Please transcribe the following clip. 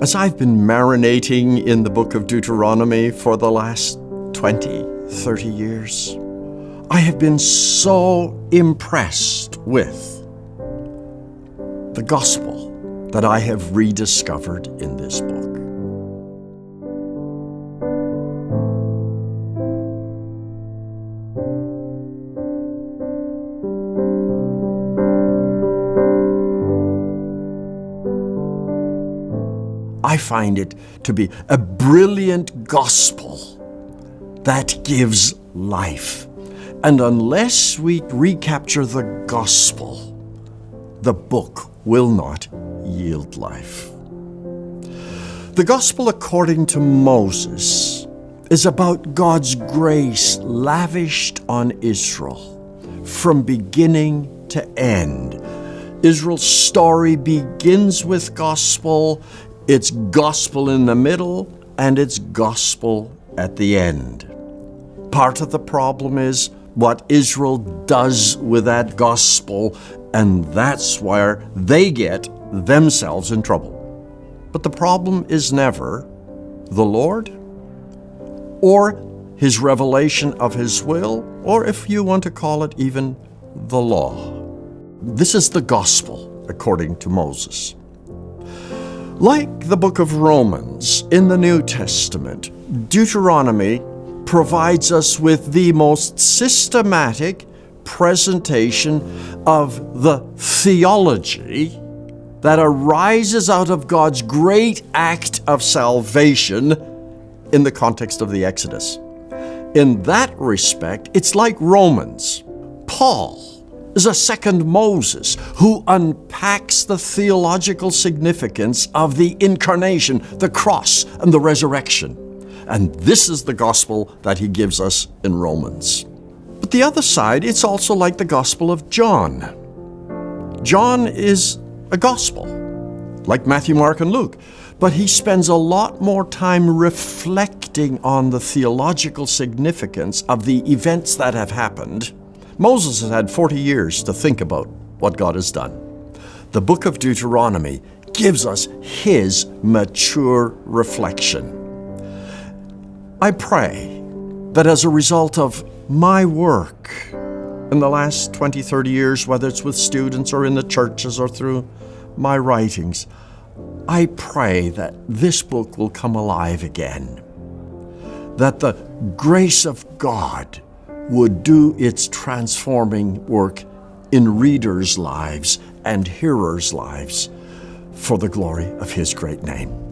As I've been marinating in the book of Deuteronomy for the last 20, 30 years, I have been so impressed with the gospel that I have rediscovered in this book. I find it to be a brilliant gospel that gives life. And unless we recapture the gospel, the book will not yield life. The gospel according to Moses is about God's grace lavished on Israel from beginning to end. Israel's story begins with gospel, it's gospel in the middle, and it's gospel at the end. Part of the problem is what Israel does with that gospel, and that's where they get themselves in trouble. But the problem is never the Lord or His revelation of His will, or if you want to call it even the law. This is the gospel according to Moses. Like the book of Romans in the New Testament, Deuteronomy provides us with the most systematic presentation of the theology that arises out of God's great act of salvation in the context of the Exodus. In that respect, it's like Romans. Paul is a second Moses who unpacks the theological significance of the incarnation, the cross, and the resurrection. And this is the gospel that he gives us in Romans. But the other side, it's also like the gospel of John. John is a gospel, like Matthew, Mark, and Luke. But he spends a lot more time reflecting on the theological significance of the events that have happened. Moses has had 40 years to think about what God has done. The book of Deuteronomy gives us his mature reflection. I pray that as a result of my work in the last 20, 30 years, whether it's with students or in the churches or through my writings, I pray that this book will come alive again, that the grace of God would do its transforming work in readers' lives and hearers' lives for the glory of His great name.